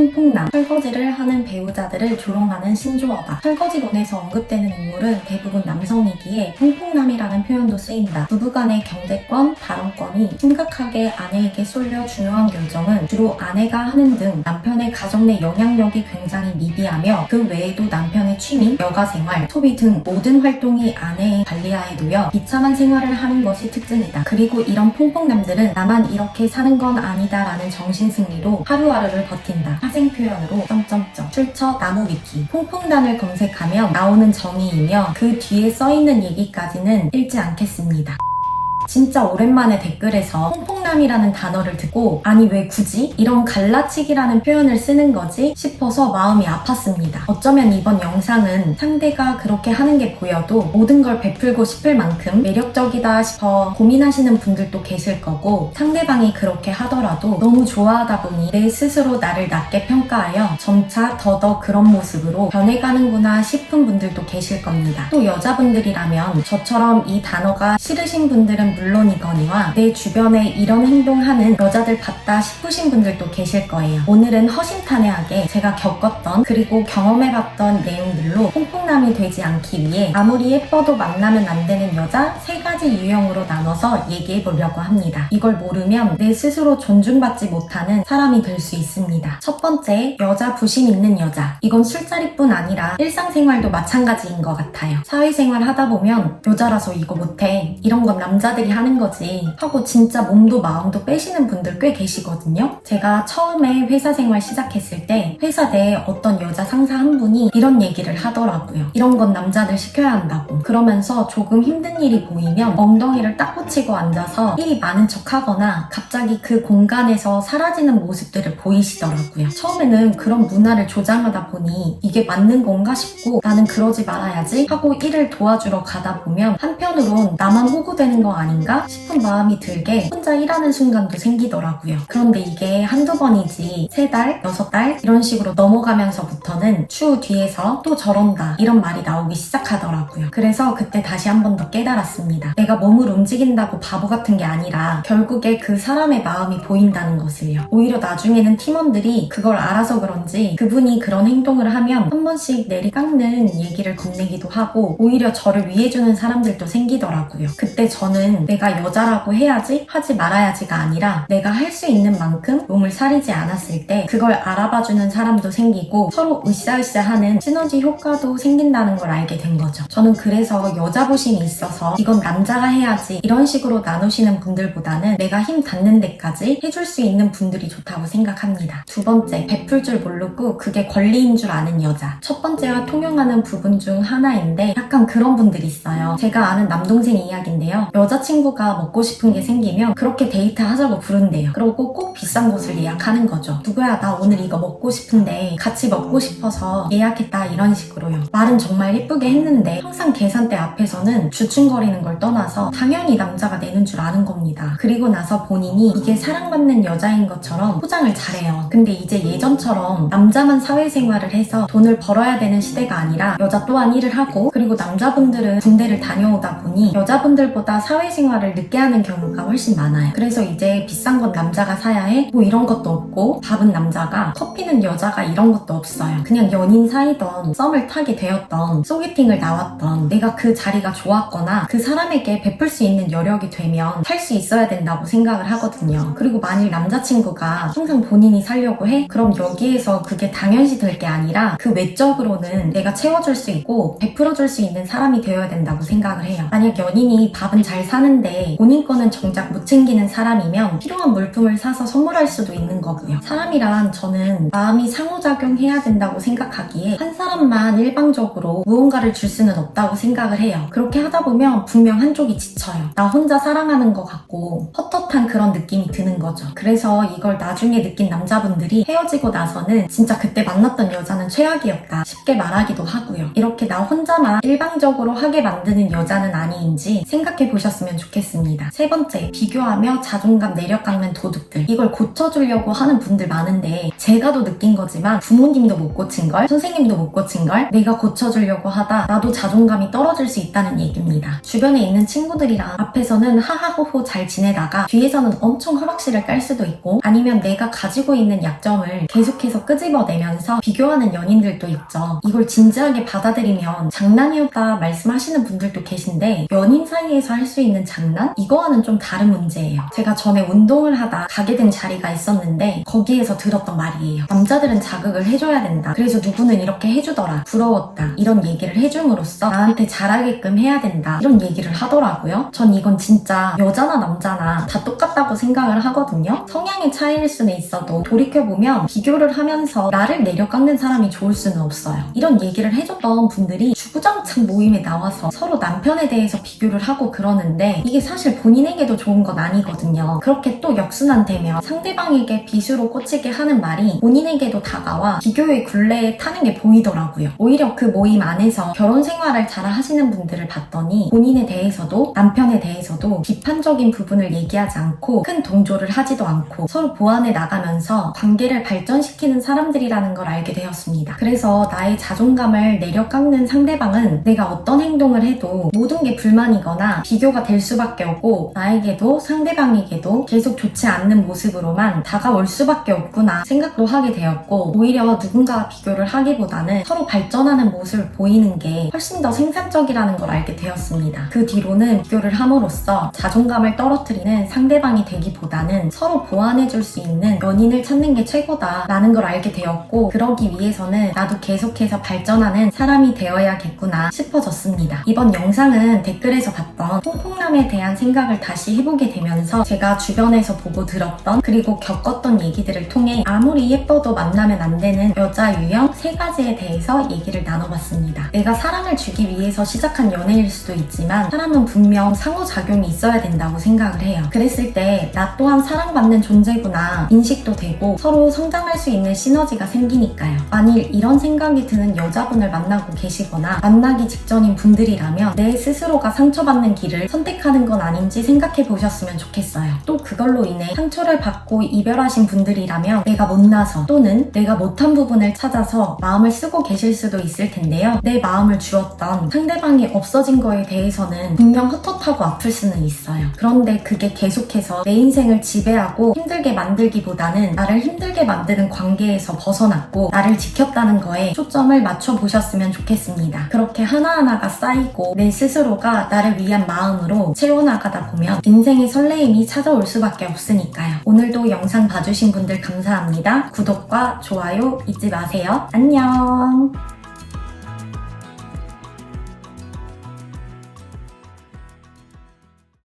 퐁퐁남, 설거지를 하는 배우자들을 조롱하는 신조어다. 설거지본에서 언급되는 인물은 대부분 남성이기에 퐁퐁남이라는 표현도 쓰인다. 부부간의 경제권, 발언권이 심각하게 아내에게 쏠려 중요한 결정은 주로 아내가 하는 등 남편의 가정 내 영향력이 굉장히 미비하며 그 외에도 남편의 취미, 여가생활, 소비 등 모든 활동이 아내의 관리하에 놓여 비참한 생활을 하는 것이 특징이다. 그리고 이런 퐁퐁남들은 나만 이렇게 사는 건 아니다 라는 정신승리로 하루하루를 버틴다. 파생 표현으로 출처 나무위키 퐁퐁단을 검색하면 나오는 정의이며 그 뒤에 써있는 얘기까지는 읽지 않겠습니다. 진짜 오랜만에 댓글에서 퐁퐁남이라는 단어를 듣고 아니 왜 굳이 이런 갈라치기라는 표현을 쓰는 거지 싶어서 마음이 아팠습니다. 어쩌면 이번 영상은 상대가 그렇게 하는 게 보여도 모든 걸 베풀고 싶을 만큼 매력적이다 싶어 고민하시는 분들도 계실 거고, 상대방이 그렇게 하더라도 너무 좋아하다 보니 내 스스로 나를 낮게 평가하여 점차 더더 그런 모습으로 변해가는구나 싶은 분들도 계실 겁니다. 또 여자분들이라면 저처럼 이 단어가 싫으신 분들은 물론이거니와 내 주변에 이런 행동하는 여자들 봤다 싶으신 분들도 계실 거예요. 오늘은 허심탄회하게 제가 겪었던 그리고 경험해봤던 내용들로 퐁퐁남이 되지 않기 위해 아무리 예뻐도 만나면 안 되는 여자 3가지 유형으로 나눠서 얘기해보려고 합니다. 이걸 모르면 내 스스로 존중받지 못하는 사람이 될 수 있습니다. 첫 번째, 여자 부심 있는 여자. 이건 술자리뿐 아니라 일상생활도 마찬가지인 것 같아요. 사회생활 하다 보면 여자라서 이거 못해, 이런 건 남자들이 하는 거지 하고 진짜 몸도 마음도 빼시는 분들 꽤 계시거든요. 제가 처음에 회사 생활 시작했을 때 회사 내에 어떤 여자 상사 한 분이 이런 얘기를 하더라고요. 이런 건 남자들 시켜야 한다고. 그러면서 조금 힘든 일이 보이면 엉덩이를 딱 붙이고 앉아서 일이 많은 척 하거나 갑자기 그 공간에서 사라지는 모습들을 보이시더라고요. 처음에는 그런 문화를 조장하다 보니 이게 맞는 건가 싶고 나는 그러지 말아야지 하고 일을 도와주러 가다 보면 한편으론 나만 호구되는 거 아닌가 싶은 마음이 들게 혼자 일하는 순간도 생기더라고요. 그런데 이게 한두 번이지 3달, 6달 이런 식으로 넘어가면서부터는 추후 뒤에서 또 저런다 이런 말이 나오기 시작하더라고요. 그래서 그때 다시 한 번 더 깨달았습니다. 내가 몸을 움직인다고 바보 같은 게 아니라 결국에 그 사람의 마음이 보인다는 것을요. 오히려 나중에는 팀원들이 그걸 알아서 그런지 그분이 그런 행동을 하면 한 번씩 내리 깎는 얘기를 건네기도 하고 오히려 저를 위해주는 사람들도 생기더라고요. 그때 저는 내가 여자라고 해야지 하지 말아야지가 아니라 내가 할 수 있는 만큼 몸을 사리지 않았을 때 그걸 알아봐주는 사람도 생기고 서로 으쌰으쌰하는 시너지 효과도 생긴다는 걸 알게 된 거죠. 저는 그래서 여자 부심이 있어서 이건 남자가 해야지 이런 식으로 나누시는 분들보다는 내가 힘 닿는 데까지 해줄 수 있는 분들이 좋다고 생각합니다. 두 번째, 베풀 줄 모르고 그게 권리인 줄 아는 여자. 첫 번째와 통용하는 부분 중 하나인데 약간 그런 분들이 있어요. 제가 아는 남동생 이야기인데요. 여자친구가 먹고 싶은 게 생기면 그렇게 데이트하자고 부른대요. 그러고 꼭 비싼 곳을 예약하는 거죠. 누구야 나 오늘 이거 먹고 싶은데 같이 먹고 싶어서 예약했다 이런 식으로요. 말은 정말 예쁘게 했는데 항상 계산대 앞에서는 주춤거리는 걸 떠나서 당연히 남자가 내는 줄 아는 겁니다. 그리고 나서 본인이 이게 사랑받는 여자인 것처럼 포장을 잘해요. 근데 이제 예전처럼 남자만 사회생활을 해서 돈을 벌어야 되는 시대가 아니라 여자 또한 일을 하고 그리고 남자분들은 군대를 다녀오다 보니 여자분들보다 사회생활을 늦게 하는 경우가 훨씬 많아요. 그래서 이제 비싼 건 남자가 사야 해? 뭐 이런 것도 없고 밥은 남자가, 커피는 여자가 이런 것도 없어요. 그냥 연인 사이던 썸을 타게 되었던 소개팅을 나왔던 내가 그 자리가 좋았거나 그 사람에게 베풀 수 있는 여력이 되면 살 수 있어야 된다고 생각을 하거든요. 그리고 만일 남자친구가 항상 본인이 살려고 해? 그럼 여기에서 그게 당연시 될 게 아니라 그 외적으로는 내가 채워줄 수 있고 베풀어줄 수 있는 사람이 되어야 된다고 생각을 해요. 만약 연인이 밥은 잘 사는데 본인 거는 정작 못 챙기는 사람이면 필요한 물품을 사서 선물할 수도 있는 거고요. 사람이란 저는 마음이 상호작용해야 된다고 생각하기에 한 사람만 일방적으로 무언가를 줄 수는 없다고 생각을 해요. 그렇게 하다 보면 분명 한쪽이 지쳐요. 나 혼자 사랑하는 것 같고 헛헛한 그런 느낌이 드는 거죠. 그래서 이걸 나중에 느낀 남자분들이 헤어지고 나서는 진짜 그때 만났던 여자는 최악이었다 쉽게 말하기도 하고요. 이렇게 나 혼자만 일방적으로 하게 만드는 여자는 아니인지 생각해 보셨으면 좋겠습니다. 세 번째, 비교하며 자존감 내려깎는 도둑들. 이걸 고쳐주려고 하는 분들 많은데 제가 더 느낀 거지만 부모님도 못 고친 걸, 선생님도 못 고친 걸 내가 고쳐주려고 하다 나도 자존감이 떨어질 수 있다는 얘기입니다. 주변에 있는 친구들이랑 앞에서는 하하호호 잘 지내다가 뒤에서는 엄청 허벅지를 깔 수도 있고, 아니면 내가 가지고 있는 약점을 계속해서 끄집어내면서 비교하는 연인들도 있죠. 이걸 진지하게 받아들이면 장난이었다 말씀하시는 분들도 계신데, 연인 사이에서 할 수 있는 장난? 이거와는 좀 다른 문제예요. 제가 전에 운동을 하다 가게 된 자리가 있었는데 거기에서 들었던 말이에요. 남자들은 자극을 해줘야 된다. 그래서 누구는 이렇게 해주더라. 부러웠다. 이런 얘기를 해줌으로써 나한테 잘하게끔 해야 된다. 이런 얘기를 하더라고요. 전 이건 진짜 여자나 남자나 다 똑같다고 생각을 하거든요. 성향의 차이일 수는 있어도 돌이켜보면 비교를 하면서 나를 내려깎는 사람이 좋을 수는 없어요. 이런 얘기를 해줬던 분들이 주구장창 모임에 나와서 서로 남편에 대해서 비교를 하고 그러는데, 이게 사실 본인에게도 좋은 건 아니거든요. 그렇게 또 역순환되면 상대방에게 비수로 꽂히게 하는 말이 본인에게도 다가와 비교의 굴레에 타는 게 보이더라고요. 오히려 그 모임 안에서 결혼 생활을 잘 하시는 분들을 봤더니 본인에 대해서도 남편에 대해서도 비판적인 부분을 얘기하지 않고 큰 동조를 하지도 않고 서로 보완해 나가면서 관계를 발전시키는 사람들이라는 걸 알게 되었습니다. 그래서 나의 자존감을 내려깎는 상대방은 내가 어떤 행동을 해도 모든 게 불만이거나 비교가 될 수밖에 없고, 나에게도 상대방에게도 계속 좋지 않는 모습으로만 다가올 수밖에 없구나 생각도 하게 되었고, 오히려 누군가와 비교를 하기보다는 서로 발전하는 모습을 보이는 게 훨씬 더 생산적이라는 걸 알게 되었습니다. 그 뒤로는 비교를 함으로써 자존감을 떨어뜨리는 상대방이 되기보다는 서로 보완해줄 수 있는 연인을 찾는 게 최고다 라는 걸 알게 되었고, 그러기 위해서는 나도 계속해서 발전하는 사람이 되어야겠구나 싶어졌습니다. 이번 영상은 댓글에서 봤던 홍콩남에 대한 생각을 다시 해보게 되면서 제가 주변에서 보고 들었던 그리고 겪었던 얘기들을 통해 아무리 예뻐도 만나면 안 되는 여자 유형 3가지에 대해서 얘기를 나눠봤습니다. 내가 사랑을 주기 위해서 시작한 연애일 수도 있지만 사람은 분명 상호작용이 있어야 된다고 생각을 해요. 그랬을 때 나 또한 사랑받는 존재구나 인식도 되고 서로 성장할 수 있는 시너지가 생기니까요. 만일 이런 생각이 드는 여자분을 만나고 계시거나 만나기 직전인 분들이라면 내 스스로가 상처받는 길을 선택하는 건 아닌지 생각해 보셨으면 좋겠어요. 또 그걸로 인해 상처를 받고 이별하신 분들이라면 내가 못나서 또는 내가 못한 부분을 찾아서 마음을 쓰고 계실 수도 있을 텐데요. 내 마음을 주었던 상대방이 없어진 거에 대해서는 분명 헛헛하고 아플 수는 있어요. 그런데 그게 계속해서 내 인생을 지배하고 힘들게 만들기보다는 나를 힘들게 만드는 관계에서 벗어났고 나를 지켰다는 거에 초점을 맞춰보셨으면 좋겠습니다. 그렇게 하나하나가 쌓이고 내 스스로가 나를 위한 마음으로 채워나가다 보면 인생의 설레임이 찾아올 수밖에 없으니까요. 오늘도 영상 봐주신 분들 감사합니다. 구독과 좋아요 잊지 마세요. 안녕.